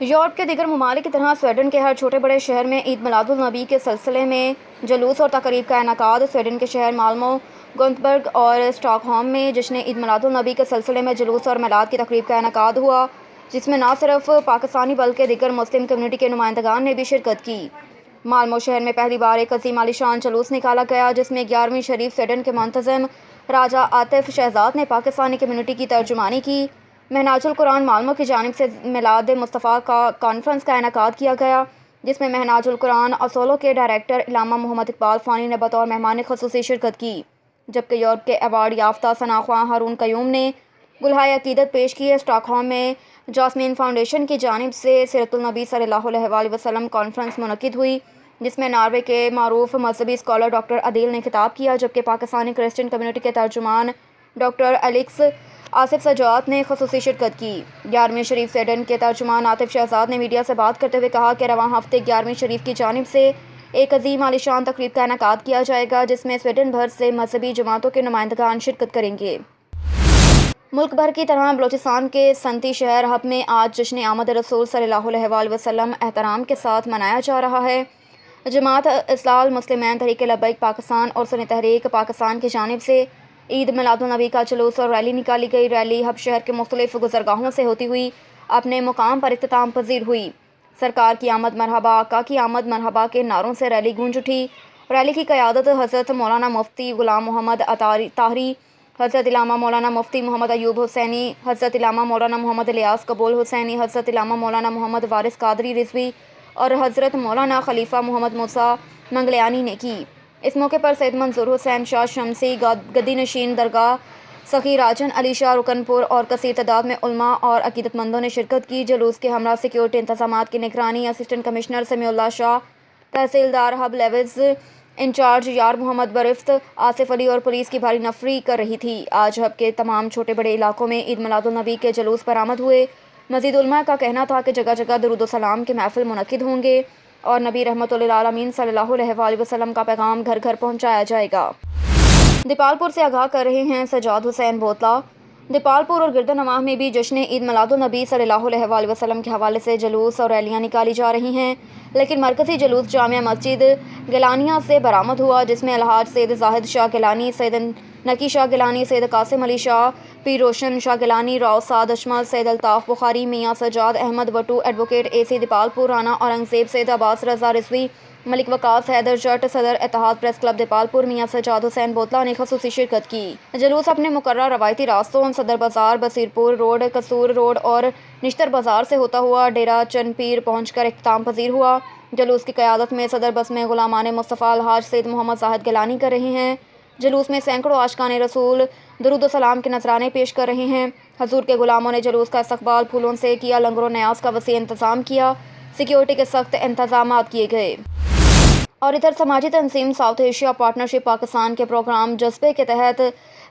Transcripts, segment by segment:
Europe کے دیگر ممالک کی طرح سویڈن کے ہر چھوٹے بڑے شہر میں عید میلاد النبی کے سلسلے میں جلوس اور تقریب کا انعقاد۔ سویڈن کے شہر مالمو، گونتبرگ اور اسٹاک ہوم میں جشن عید میلاد النبی کے سلسلے میں جلوس اور میلاد کی تقریب کا انعقاد ہوا، جس میں نہ صرف پاکستانی بلکہ دیگر مسلم کمیونٹی کے نمائندگان نے بھی شرکت کی۔ مالمو شہر میں پہلی بار ایک عظیم عالیشان جلوس نکالا گیا، جس میں 11ویں شریف سویڈن کے منتظم راجہ عاطف شہزاد نے پاکستانی کمیونٹی کی ترجمانی کی۔ مہناج القرآن مالمو کی جانب سے میلاد مصطفیٰ کا کانفرنس کا انعقاد کیا گیا، جس میں مہناج القرآن اصولوں کے ڈائریکٹر علامہ محمد اقبال فانی نے بطور مہمان خصوصی شرکت کی، جبکہ یورپ کے ایوارڈ یافتہ ثناءخواں ہارون قیوم نے گلہائے عقیدت پیش کیے۔ اسٹاک ہوم میں جاسمین فاؤنڈیشن کی جانب سے سیرت النبی صلی اللہ علیہ وآلہ وسلم کانفرنس منعقد ہوئی، جس میں ناروے کے معروف مذہبی اسکالر ڈاکٹر عدیل نے خطاب کیا، جبکہ پاکستانی کرسچن کمیونٹی کے ترجمان ڈاکٹر الیکس آصف سجاد نے خصوصی شرکت کی۔ 11ویں شریف سویڈن کے ترجمان عاطف شہزاد نے میڈیا سے بات کرتے ہوئے کہا کہ رواں ہفتے 11ویں شریف کی جانب سے ایک عظیم عالیشان تقریب کا انعقاد کیا جائے گا، جس میں سویڈن بھر سے مذہبی جماعتوں کے نمائندگان شرکت کریں گے۔ ملک بھر کی طرح بلوچستان کے سنتی شہر حب میں آج جشن آمد رسول صلی اللہ علیہ وآلہ وسلم احترام کے ساتھ منایا جا رہا ہے۔ جماعت اصلاح المسلمین تحریک لبیک پاکستان اور سنی تحریک پاکستان کی جانب سے عید میلاد النبی کا جلوس اور ریلی نکالی گئی۔ ریلی حب شہر کے مختلف گزرگاہوں سے ہوتی ہوئی اپنے مقام پر اختتام پذیر ہوئی۔ سرکار کی آمد مرحبا، آقا کی آمد مرحبا کے نعروں سے ریلی گونج اٹھی۔ ریلی کی قیادت حضرت مولانا مفتی غلام محمد طاہری، حضرت علامہ مولانا مفتی محمد ایوب حسینی، حضرت علامہ مولانا محمد الیاس قبول حسینی، حضرت علامہ مولانا محمد وارث قادری رضوی اور حضرت مولانا خلیفہ محمد موسیٰ منگلیانی نے کی۔ اس موقع پر سید منظور حسین شاہ شمسی گدی نشین درگاہ سخی راجن علی شاہ رکن پور اور کثیر تعداد میں علماء اور عقیدت مندوں نے شرکت کی۔ جلوس کے ہمراہ سیکیورٹی انتظامات کی نگرانی اسسٹنٹ کمشنر سمیع اللہ شاہ، تحصیلدار حب لیوز انچارج یار محمد برفت، آصف علی اور پولیس کی بھاری نفری کر رہی تھی۔ آج حب کے تمام چھوٹے بڑے علاقوں میں عید میلاد النبی کے جلوس برآمد ہوئے۔ مزید علماء کا کہنا تھا کہ جگہ جگہ درود و سلام کے محفل منعقد ہوں گے اور نبی رحمت للعالمین صلی اللہ علیہ وآلہ وسلم کا پیغام گھر گھر پہنچایا جائے گا۔ دیپال پور سے آگاہ کر رہے ہیں سجاد حسین بوتلہ۔ دیپال پور اور گردن نواح میں بھی جشن عید میلاد النبی صلی اللہ علیہ وآلہ وسلم کے حوالے سے جلوس اور ریلیاں نکالی جا رہی ہیں، لیکن مرکزی جلوس جامع مسجد گیلانیہ سے برآمد ہوا، جس میں الحاج سید زاہد شاہ گیلانی، سید نقی شاہ گیلانی، سید قاسم علی شاہ، پیر روشن شاہ گیلانی، راؤ سعد اشمل، سید الطاف بخاری، میاں سجاد احمد وٹو، ایڈوکیٹ اے سی دیپال پور، رانا اورنگزیب، سید عباس رضا رضوی، ملک وقاص حیدر جٹ، صدر اتحاد پریس کلب دیپال پور میاں سجاد حسین بوتلہ نے خصوصی شرکت کی۔ جلوس اپنے مقررہ روایتی راستوں صدر بازار، بصیر پور روڈ، قصور روڈ اور نشتر بازار سے ہوتا ہوا ڈیرہ چن پیر پہنچ کر اختتام پذیر ہوا۔ جلوس کی قیادت میں صدر بس میں غلامان مصطفیٰ الحاج سید محمد زاہد گیلانی کر رہے ہیں۔ جلوس میں سینکڑوں عاشقان رسول درود و سلام کے نذرانے پیش کر رہے ہیں۔ حضور کے غلاموں نے جلوس کا استقبال پھولوں سے کیا، لنگر و نیاز کا وسیع انتظام کیا، سیکیورٹی کے سخت انتظامات کیے گئے۔ اور ادھر سماجی تنظیم ساؤتھ ایشیا پارٹنرشپ پاکستان کے پروگرام جذبے کے تحت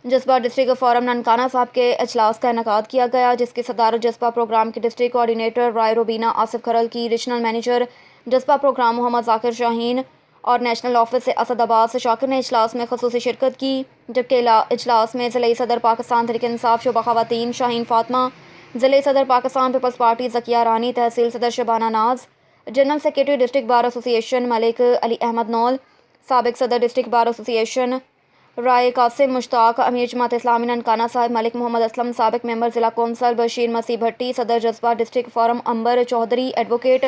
جذبہ ڈسٹرکٹ فورم ننکانہ صاحب کے اجلاس کا انعقاد کیا گیا، جس کی صدارت جذبہ پروگرام کے ڈسٹرکٹ کوآرڈینیٹر رائے روبینہ آصف کھرل کی، ریجنل مینیجر جذبہ پروگرام محمد ذاکر شاہین اور نیشنل آفس سے اسد عباس شاکر نے اجلاس میں خصوصی شرکت کی، جبکہ اجلاس میں ضلعی صدر پاکستان تحریک انصاف شعبہ خواتین شاہین فاطمہ، ضلعی صدر پاکستان پیپلز پارٹی ذکیہ رانی، تحصیل صدر شبانہ ناز، جنرل سیکریٹری ڈسٹرکٹ بار ایسوسی ایشن ملک علی احمد نول، سابق صدر ڈسٹرکٹ بار ایسوسی ایشن رائے قاسم مشتاق، امیر جماعت اسلامی ننکانہ صاحب ملک محمد اسلم، سابق ممبر ضلع کونسل بشیر مسیح بھٹی، صدر جذبہ ڈسٹرکٹ فورم امبر چودھری ایڈوکیٹ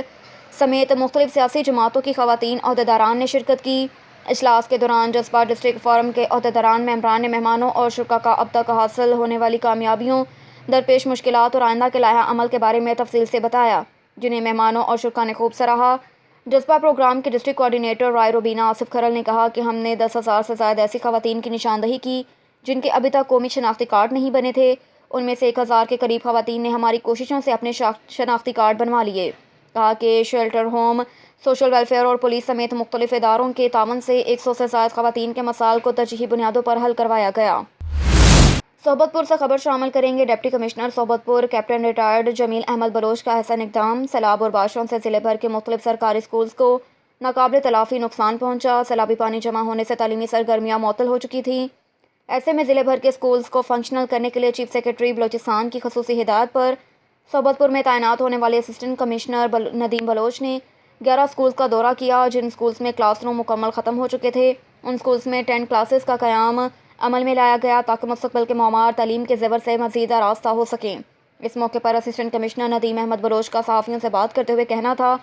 سمیت مختلف سیاسی جماعتوں کی خواتین عہدیداران نے شرکت کی۔ اجلاس کے دوران جذبہ ڈسٹرکٹ فورم کے عہدیداران ممبران نے مہمانوں اور شرکاء کا اب تک حاصل ہونے والی کامیابیوں، درپیش مشکلات اور آئندہ کے لائحہ عمل کے بارے میں تفصیل سے بتایا، جنہیں مہمانوں اور شرکاء نے خوب سراہا۔ جذبہ پروگرام کے ڈسٹرکٹ کوآرڈینیٹر رائے روبینہ آصف کھرل نے کہا کہ ہم نے 10,000 سے زائد ایسی خواتین کی نشاندہی کی جن کے ابھی تک قومی شناختی کارڈ نہیں بنے تھے، ان میں سے 1,000 کے قریب خواتین نے ہماری کوششوں سے اپنے شناختی کارڈ بنوا لیے۔ کہا کہ شیلٹر ہوم، سوشل ویلفیئر اور پولیس سمیت مختلف اداروں کے تعاون سے 100 سے زائد خواتین کے مسائل کو ترجیحی بنیادوں پر حل کروایا گیا۔ صحبت پور سے خبر شامل کریں گے۔ ڈپٹی کمشنر صحبت پور کیپٹن ریٹائرڈ جمیل احمد بلوچ کا احسن اقدام۔ سیلاب اور بارشوں سے ضلع بھر کے مختلف سرکاری اسکولز کو ناقابل تلافی نقصان پہنچا۔ سیلابی پانی جمع ہونے سے تعلیمی سرگرمیاں معطل ہو چکی تھیں۔ ایسے میں ضلع بھر کے اسکولز کو فنکشنل کرنے کے لیے چیف سیکرٹری بلوچستان کی خصوصی ہدایت پر صحبت پور میں تعینات ہونے والے اسسٹنٹ کمشنر ندیم بلوچ نے 11 سکولز کا دورہ کیا، جن سکولز میں کلاس روم مکمل ختم ہو چکے تھے۔ ان سکولز میں 10 کلاسز کا قیام عمل میں لایا گیا تاکہ مستقبل کے معمار تعلیم کے زیور سے مزید آراستہ ہو سکیں۔ اس موقع پر اسسٹنٹ کمشنر ندیم احمد بلوچ کا صحافیوں سے بات کرتے ہوئے کہنا تھا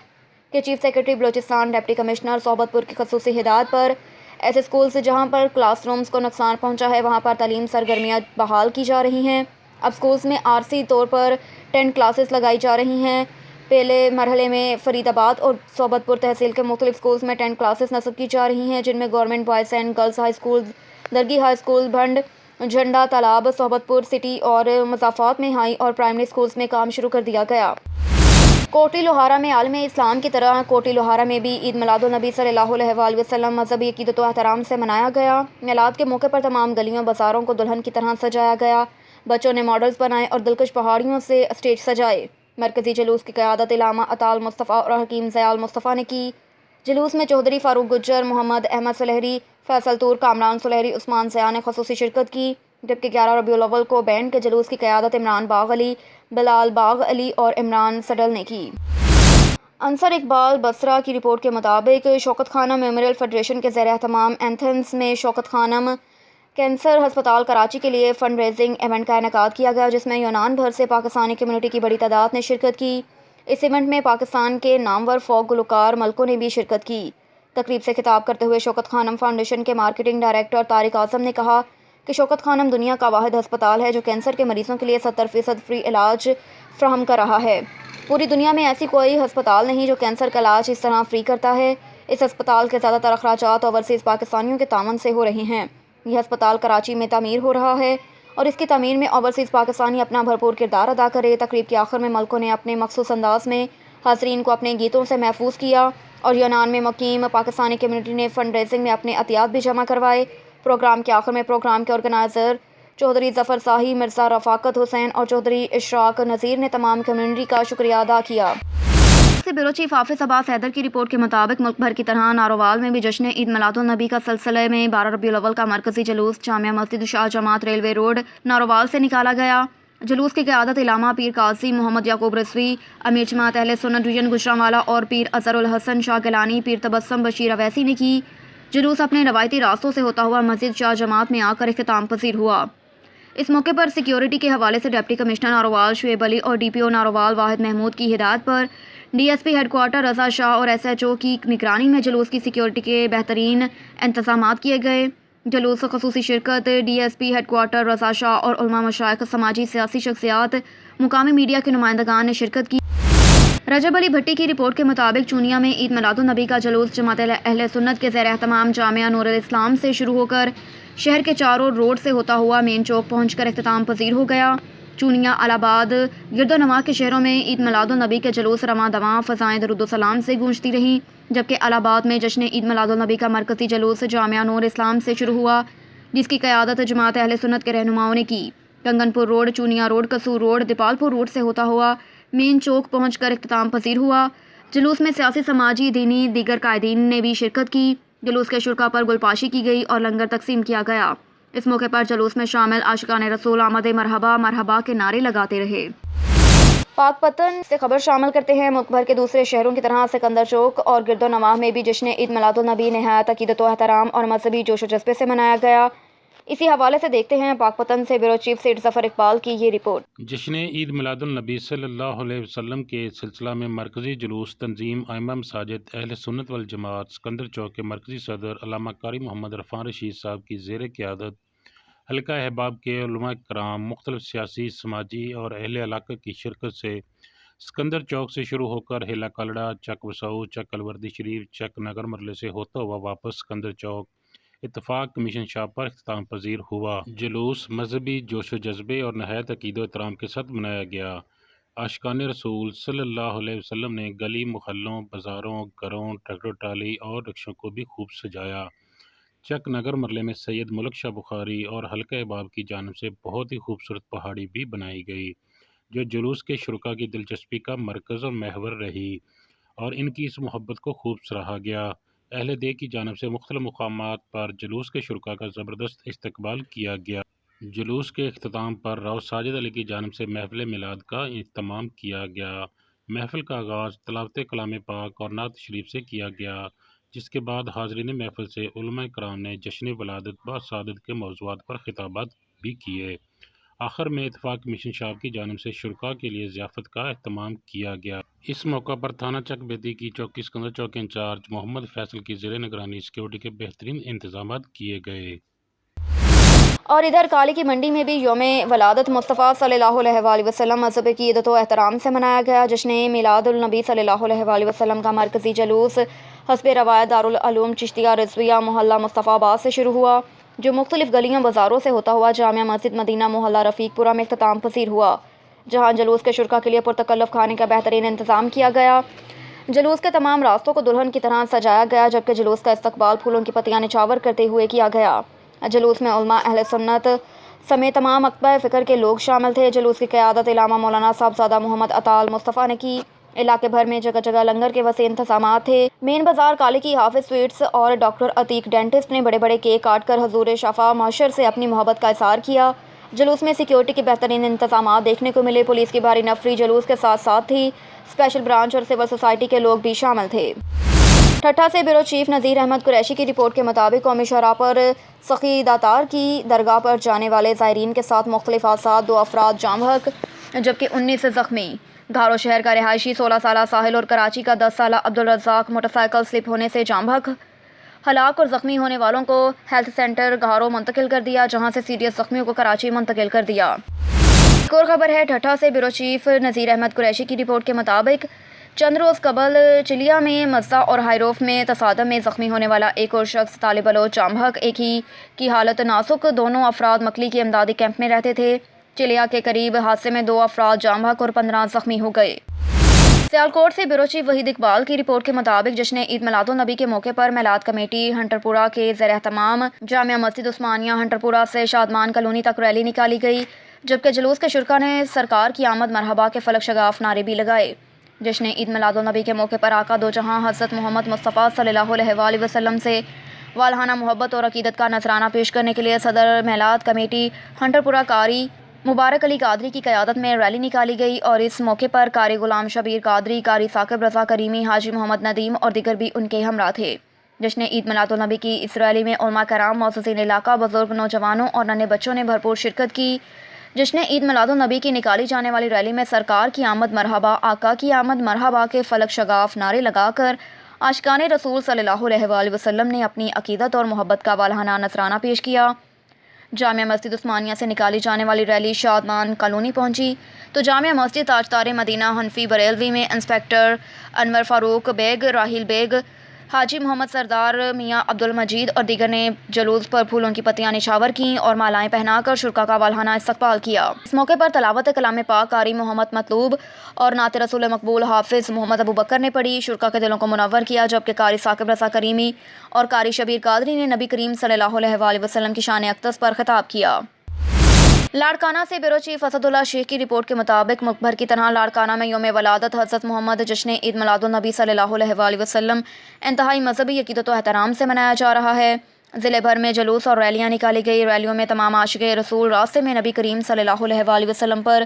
کہ chief secretary Balochistan deputy commissioner صحبت پور کی خصوصی ہدایت پر ایسے اسکولز جہاں پر کلاس رومز کو نقصان پہنچا ہے وہاں پر تعلیم سرگرمیاں بحال کی جا رہی ہیں۔ اب اسکولز میں عارضی طور پر 10 کلاسز لگائی جا رہی ہیں۔ پہلے مرحلے میں فرید آباد اور صحبت پور تحصیل کے مختلف اسکولز میں 10 کلاسز نصب کی جا رہی ہیں، جن میں government boys and girls high school, درگی ہائی اسکول، بھنڈ جھنڈا تالاب، صحبت پور سٹی اور مضافات میں ہائی اور پرائمری اسکولز میں کام شروع کر دیا گیا۔ کوٹلی لوہارا میں عالم اسلام کی طرح کوٹلی لوہارا میں بھی عید میلاد النبی صلی اللہ علیہ وآلہ وسلم مذہبی عقیدت و احترام سے منایا گیا۔ میلاد کے موقع پر تمام گلیوں بازاروں کو دلہن کی طرح سجایا گیا۔ بچوں نے ماڈلز بنائے اور دلکش پہاڑیوں سے اسٹیج سجائے۔ مرکزی جلوس کی قیادت علامہ اطال مصطفیٰ اور حکیم زیال مصطفیٰ نے کی۔ جلوس میں چودھری فاروق گجر، محمد احمد سلہری، فیصل تور، کامران سلہری، عثمان سیاح نے خصوصی شرکت کی، جبکہ 11 ربیع الاول کو بینڈ کے جلوس کی قیادت عمران باغ علی، بلال باغ علی اور عمران سڈل نے کی۔ انصر اقبال بصرہ کی رپورٹ کے مطابق شوکت خانم میموریل فیڈریشن کے زیر اہتمام ایتھنز میں شوکت خانم کینسر ہسپتال کراچی کے لیے فنڈ ریزنگ ایونٹ کا انعقاد کیا گیا، جس میں یونان بھر سے پاکستانی کمیونٹی کی بڑی تعداد نے شرکت کی۔ اس ایونٹ میں پاکستان کے نامور فوک گلوکار ملکوں نے بھی شرکت کی۔ تقریب سے خطاب کرتے ہوئے شوکت خانم فاؤنڈیشن کے مارکیٹنگ ڈائریکٹر طارق اعظم نے کہا کہ شوکت خانم دنیا کا واحد ہسپتال ہے جو کینسر کے مریضوں کے لیے 70% فری علاج فراہم کر رہا ہے۔ پوری دنیا میں ایسی کوئی ہسپتال نہیں جو کینسر کا علاج اس طرح فری کرتا ہے۔ اس ہسپتال کے زیادہ تر اخراجات اوورسیز پاکستانیوں کے تعاون سے ہو رہے ہیں۔ یہ ہسپتال کراچی میں تعمیر ہو رہا ہے اور اس کی تعمیر میں اوورسیز پاکستانی اپنا بھرپور کردار ادا کرے۔ تقریب کے آخر میں ملکوں نے اپنے مخصوص انداز میں حاضرین کو اپنے گیتوں سے محفوظ کیا اور یونان میں مقیم پاکستانی کمیونٹی نے فنڈ ریزنگ میں اپنے عطیات بھی جمع کروائے۔ پروگرام کے آخر میں پروگرام کے آرگنائزر چودھری ظفر شاہی، مرزا رفاقت حسین اور چودھری اشراق نذیر نے تمام کمیونٹی کا شکریہ ادا کیا۔ سے بیورو چیف حافظ عباس حیدر کی رپورٹ کے مطابق ملک بھر کی طرح نارووال میں بھی جشن عید میلاد النبی کا سلسلے میں 12 ربیع الاول کا مرکزی جلوس جامع مسجد شاہ جماعت ریلوے روڈ نارووال سے نکالا گیا۔ جلوس کی قیادت علامہ پیر قاضی محمد یعقوب رضوی، امیر جماعت اہل سنت ڈویژن گوجرانوالہ اور پیر اظہر الحسن شاہ گیلانی، پیر تبسم بشیر اویسی نے کی۔ جلوس اپنے روایتی راستوں سے ہوتا ہوا مسجد شاہ جماعت میں آ کر اختتام پذیر ہوا۔ اس موقع پر سیکیورٹی کے حوالے سے ڈپٹی کمشنر نارووال شعیب علی اور D P O Narowal Wahid Mahmood کی ہدایت پر D S P headquarter Raza Shah اور ایس ایچ او کی نگرانی میں جلوس کی سیکیورٹی کے بہترین انتظامات کیے گئے۔ جلوس کی خصوصی شرکت D S P headquarter Raza Shah اور علماء، مشائخ، سماجی سیاسی شخصیات، مقامی میڈیا کے نمائندگان نے شرکت کی۔ رجب علی بھٹی کی رپورٹ کے مطابق چونیا میں عید میلاد النبی کا جلوس جماعت اہل سنت کے زیر اہتمام جامعہ نور الاسلام سے شروع ہو کر شہر کے چاروں روڈ سے ہوتا ہوا مین چوک پہنچ کر اختتام پذیر ہو گیا۔ چونیا، الہ آباد، گرد و نواح کے شہروں میں عید میلاد النبی کے جلوس رواں دواں فضائیں درود و سلام سے گونجتی رہیں، جبکہ الہ آباد میں جشن عید میلاد النبی کا مرکزی جلوس جامعہ نور اسلام سے شروع ہوا، جس کی قیادت جماعت اہل سنت کے رہنماؤں نے کی۔ کنگن پور روڈ، چونیا روڈ، قصور روڈ، دیپال پور روڈ سے ہوتا ہوا مین چوک پہنچ کر اختتام پذیر ہوا۔ جلوس میں سیاسی، سماجی، دینی، دیگر قائدین نے بھی شرکت کی۔ جلوس کے شرکاء پر گلپاشی کی گئی اور لنگر تقسیم کیا گیا۔ اس موقع پر جلوس میں شامل عاشقان رسول آمد مرحبا مرحبا کے نعرے لگاتے رہے۔ پاک پتن سے خبر شامل کرتے ہیں۔ ملک بھر کے دوسرے شہروں کی طرح سکندر چوک اور گرد و نواح میں بھی جشن عید میلاد النبی نہایت عقیدت و احترام اور مذہبی جوش و جذبے سے منایا گیا۔ اسی حوالے سے دیکھتے ہیں پاک پتن سے بیورو چیف سیٹ ظفر اقبال کی یہ رپورٹ۔ جشن عید میلاد النبی صلی اللہ علیہ وسلم کے سلسلہ میں مرکزی جلوس تنظیم ائمہ مساجد اہل سنت والجماعت سکندر چوک کے مرکزی صدر علامہ قاری محمد عرفان رشید صاحب کی زیر قیادت حلقہ احباب کے علماء کرام، مختلف سیاسی، سماجی اور اہل علاقہ کی شرکت سے سکندر چوک سے شروع ہو کر ہیلا کلڑا، چک وسعو، چک الوردی شریف، چک نگر مرلے سے ہوتا ہوا واپس سکندر چوک اتفاق کمیشن شاپ پر اختتام پذیر ہوا۔ جلوس مذہبی جوش و جذبے اور نہایت عقیدت و احترام کے ساتھ منایا گیا۔ عاشقان رسول صلی اللہ علیہ وسلم نے گلی محلوں، بازاروں، گھروں، ٹریکٹر ٹرالی اور رکشوں کو بھی خوب سجایا۔ چک نگر مرلے میں سید ملک شاہ بخاری اور حلقہ احباب کی جانب سے بہت ہی خوبصورت پہاڑی بھی بنائی گئی، جو جلوس کے شرکاء کی دلچسپی کا مرکز اور محور رہی اور ان کی اس محبت کو خوب سراہا گیا۔ اہل دیگ کی جانب سے مختلف مقامات پر جلوس کے شرکاء کا زبردست استقبال کیا گیا۔ جلوس کے اختتام پر راؤ ساجد علی کی جانب سے محفل میلاد کا اہتمام کیا گیا۔ محفل کا آغاز تلاوت کلام پاک اور نعت شریف سے کیا گیا، جس کے بعد حاضرین محفل سے علماء کرام نے جشن ولادت باسعادت کے موضوعات پر خطابات بھی کیے۔ آخر میں اتفاق مشن شاپ کی جانب سے شرکاء کے لیے ضیافت کا اہتمام کیا گیا۔ اس موقع پر تھانہ چک بیتی کی چوکی سکندر چوک انچارج محمد فیصل کی زیر نگرانی سیکورٹی کے بہترین انتظامات کیے گئے۔ اور ادھر کالی کی منڈی میں بھی یوم ولادت مصطفیٰ صلی اللہ علیہ وآلہ وسلم مذہب کی عزت و احترام سے منایا گیا۔ جشن میلاد النبی صلی اللہ علیہ وآلہ وسلم کا مرکزی جلوس حسب روایت دارالعلوم چشتیہ رضویہ محلہ مصطفیٰ آباد سے شروع ہوا، جو مختلف گلیوں بازاروں سے ہوتا ہوا جامع مسجد مدینہ محلہ رفیق پورہ میں اختتام پذیر ہوا، جہاں جلوس کے شرکاء کے لیے پرتکلف کھانے کا بہترین انتظام کیا گیا۔ جلوس کے تمام راستوں کو دلہن کی طرح سجایا گیا، جبکہ جلوس کا استقبال پھولوں کی پتیاں نچھاور کرتے ہوئے کیا گیا۔ جلوس میں علماء اہل سنت سمیت تمام اقبہ فکر کے لوگ شامل تھے۔ جلوس کی قیادت علامہ مولانا صاحبزادہ محمد عطا المصطفیٰ نے کی۔ علاقے بھر میں جگہ جگہ لنگر کے وسیع انتظامات تھے۔ مین بازار کالی کی حافظ سویٹس اور ڈاکٹر عتیق ڈینٹسٹ نے بڑے بڑے کیک کاٹ کر حضور شفا محشر سے اپنی محبت کا اظہار کیا۔ جلوس میں سیکیورٹی کے بہترین انتظامات دیکھنے کو ملے۔ پولیس کی بھاری نفری جلوس کے ساتھ ساتھ تھی۔ اسپیشل برانچ اور سول سوسائٹی کے لوگ بھی شامل تھے۔ ٹھٹھہ سے بیورو چیف نذیر احمد قریشی کی رپورٹ کے مطابق قومی شاہراہ پر سخی داتار کی درگاہ پر جانے والے زائرین کے ساتھ مختلف حادثات، 2 افراد جاں بحق جبکہ 19 زخمی۔ گھارو شہر کا رہائشی 16 سالہ ساحل اور کراچی کا 10 سالہ عبدالرزاق موٹر سائیکل سلپ ہونے سے جاں بحق۔ ہلاک اور زخمی ہونے والوں کو ہیلتھ سینٹر گھارو منتقل کر دیا، جہاں سے سیریس زخمیوں کو کراچی منتقل کر دیا۔ ایک اور خبر ہے ٹھٹھہ سے بیورو چیف نذیر احمد قریشی کی رپورٹ کے مطابق چند روز قبل چلیا میں مزہ اور ہائیروف میں تصادم میں زخمی ہونے والا ایک اور شخص طالب بلوچ جاں بحق، ایک ہی کی حالت نازک۔ دونوں افراد مکلی کے امدادی کیمپ میں رہتے تھے۔ چلیا کے قریب حادثے میں 2 افراد جاں بحق اور 15 زخمی ہو گئے۔ سیالکوٹ سے بیورو چیف وحید اقبال کی رپورٹ کے مطابق جشن عید میلاد النبی کے موقع پر میلاد کمیٹی ہنٹرپورہ کے زیر اہتمام جامع مسجد عثمانیہ ہنٹرپورہ سے شادمان کالونی تک ریلی نکالی گئی، جبکہ جلوس کے شرکاء نے سرکار کی آمد مرحبا کے فلک شگاف نعرے بھی لگائے۔ جشن عید میلاد النبی کے موقع پر آقا دو جہاں حضرت محمد مصطفیٰ صلی اللہ علیہ وآلہ وسلم سے والہانہ محبت اور عقیدت کا نذرانہ پیش کرنے کے لیے صدر میلاد کمیٹی ہنٹرپورہ قاری مبارک علی قادری کی قیادت میں ریلی نکالی گئی، اور اس موقع پر قاری غلام شبیر قادری، قاری ثاقب رضا کریمی، حاجی محمد ندیم اور دیگر بھی ان کے ہمراہ تھے۔ جشن عید میلاد النبی کی اس ریلی میں علماء کرام، معززین علاقہ، بزرگ، نوجوانوں اور ننھے بچوں نے بھرپور شرکت کی۔ جشن عید میلاد النبی کی نکالی جانے والی ریلی میں سرکار کی آمد مرحبا، آقا کی آمد مرحبا کے فلک شگاف نعرے لگا کر عاشقان رسول صلی اللہ علیہ وآلہ وسلم نے اپنی عقیدت اور محبت کا والہانہ نذرانہ پیش کیا۔ جامع مسجد عثمانیہ سے نکالی جانے والی ریلی شادمان کالونی پہنچی تو جامع مسجد تاجدار مدینہ حنفی بریلوی میں انسپکٹر انور فاروق بیگ، راحیل بیگ، حاجی محمد سردار میاں عبدالمجید اور دیگر نے جلوس پر پھولوں کی پتیاں نچھاور کیں اور مالائیں پہنا کر شرکاء کا والہانہ استقبال کیا۔ اس موقع پر تلاوت کلام پاک قاری محمد مطلوب اور نعت رسول مقبول حافظ محمد ابوبکر نے پڑھی، شرکاء کے دلوں کو منور کیا، جبکہ قاری ثاقب رضا کریمی اور قاری شبیر قادری نے نبی کریم صلی اللہ علیہ وآلہ وسلم کی شان اقدس پر خطاب کیا۔ لاڑکانہ سے بیورو چیف اسد اللہ شیخ کی رپورٹ کے مطابق ملک بھر کی طرح لاڑکانہ میں یوم ولادت حضرت محمد جشن عید میلاد النبی صلی اللہ علیہ وآلہ وسلم انتہائی مذہبی عقیدت و احترام سے منایا جا رہا ہے۔ ضلع بھر میں جلوس اور ریلیاں نکالی گئی۔ ریلیوں میں تمام عاشق رسول راستے میں نبی کریم صلی اللہ علیہ وآلہ وسلم پر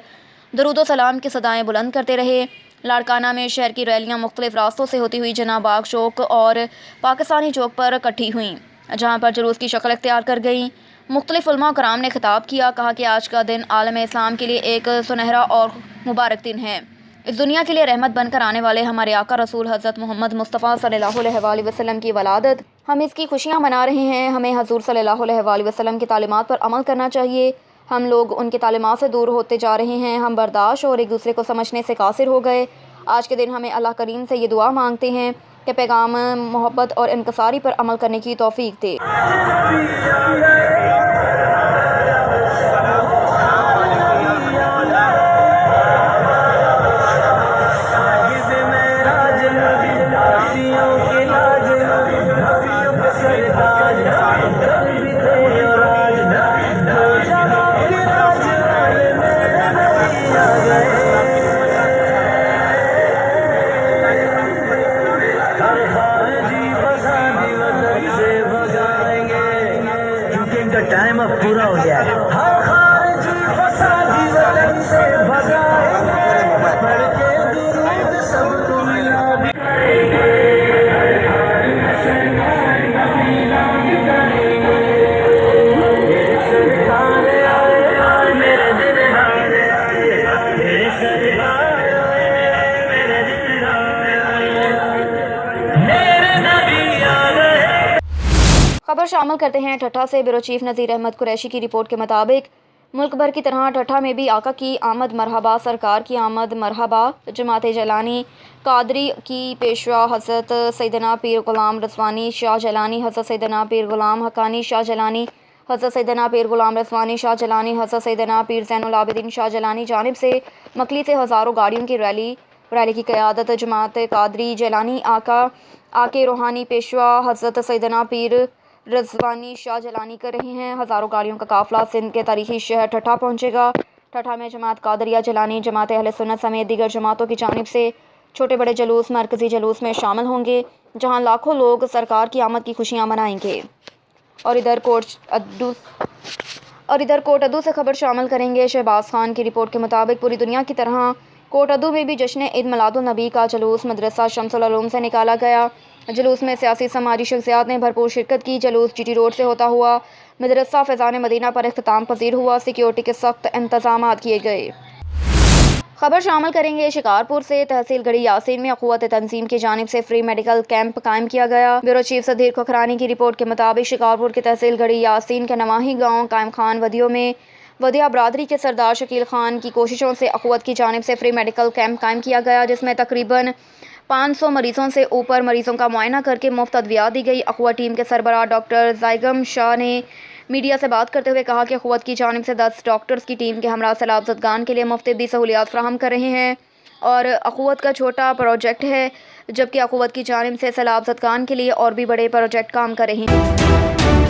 درود و سلام کی صدائیں بلند کرتے رہے۔ لاڑکانہ میں شہر کی ریلیاں مختلف راستوں سے ہوتی ہوئی جناح باغ چوک اور پاکستانی چوک پر اکٹھی ہوئیں، جہاں پر جلوس کی شکل اختیار کر گئیں۔ مختلف علماء کرام نے خطاب کیا، کہا کہ آج کا دن عالم اسلام کے لیے ایک سنہرا اور مبارک دن ہے۔ اس دنیا کے لیے رحمت بن کر آنے والے ہمارے آقا رسول حضرت محمد مصطفیٰ صلی اللہ علیہ وآلہ وسلم کی ولادت، ہم اس کی خوشیاں منا رہے ہیں۔ ہمیں حضور صلی اللہ علیہ وآلہ وسلم کی تعلیمات پر عمل کرنا چاہیے۔ ہم لوگ ان کی تعلیمات سے دور ہوتے جا رہے ہیں۔ ہم برداشت اور ایک دوسرے کو سمجھنے سے قاصر ہو گئے۔ آج کے دن ہمیں اللہ کریم سے یہ دعا مانگتے ہیں کہ پیغام محبت اور انکساری پر عمل کرنے کی توفیق دے۔ خبر شامل کرتے ہیں ٹھٹھہ سے۔ بیورو چیف نذیر احمد قریشی کی رپورٹ کے مطابق ملک بھر کی طرح ٹھٹھہ میں بھی آقا کی آمد مرحبا، سرکار کی آمد مرحبا، جماعت جیلانی قادری کی پیشوا حضرت سیدنا پیر غلام رضوانی شاہ جیلانی، حضرت سیدنا پیر غلام حقانی شاہ جیلانی، حضرت سیدنا پیر غلام رضوانی شاہ جیلانی، حضرت سیدنا پیر زین العابدین شاہ جیلانی جانب سے مکلی سے ہزاروں گاڑیوں کی ریلی کی قیادت جماعت قادری جیلانی آقے روحانی پیشوا حضرت سیدنا پیر رضوانی شاہ جیلانی کر رہے ہیں۔ ہزاروں گاڑیوں کا قافلہ سندھ کے تاریخی شہر ٹھٹھہ پہنچے گا۔ ٹھٹھہ میں جماعت قادریہ جیلانی، جماعت اہل سنت سمیت دیگر جماعتوں کی جانب سے چھوٹے بڑے جلوس مرکزی جلوس میں شامل ہوں گے، جہاں لاکھوں لوگ سرکار کی آمد کی خوشیاں منائیں گے۔ اور ادھر کوٹ ادو سے خبر شامل کریں گے۔ شہباز خان کی رپورٹ کے مطابق پوری دنیا کی طرح کوٹ ادو میں بھی جشن عید میلاد النبی کا جلوس مدرسہ شمس العلوم سے نکالا گیا۔ جلوس میں سیاسی سماجی شخصیات نے بھرپور شرکت کی۔ جلوس جی ٹی روڈ سے ہوتا ہوا مدرسہ فیضان مدینہ پر اختتام پذیر ہوا۔ سیکیورٹی کے سخت انتظامات کیے گئے۔ خبر شامل کریں گے شکارپور سے۔ تحصیل گڑھی یاسین میں اخوت تنظیم کی جانب سے فری میڈیکل کیمپ قائم کیا گیا۔ بیورو چیف سدھیر کھکھرانی کی رپورٹ کے مطابق شکارپور کے تحصیل گڑھی یاسین کے نواحی گاؤں قائم خان ودیو میں ودیا برادری کے سردار شکیل خان کی کوششوں سے اخوت کی جانب سے فری میڈیکل کیمپ قائم کیا گیا، جس میں تقریباً 500 مریضوں سے اوپر مریضوں کا معائنہ کر کے مفت ادویات دی گئی۔ اخوت ٹیم کے سربراہ ڈاکٹر زائگم شاہ نے میڈیا سے بات کرتے ہوئے کہا کہ اخوت کی جانب سے 10 ڈاکٹرز کی ٹیم کے ہمراہ سیلاب زدگان کے لیے مفت طبی سہولیات فراہم کر رہے ہیں اور اخوت کا چھوٹا پروجیکٹ ہے، جبکہ اخوت کی جانب سے سیلاب زدگان کے لیے اور بھی بڑے پروجیکٹ کام کر رہے ہیں۔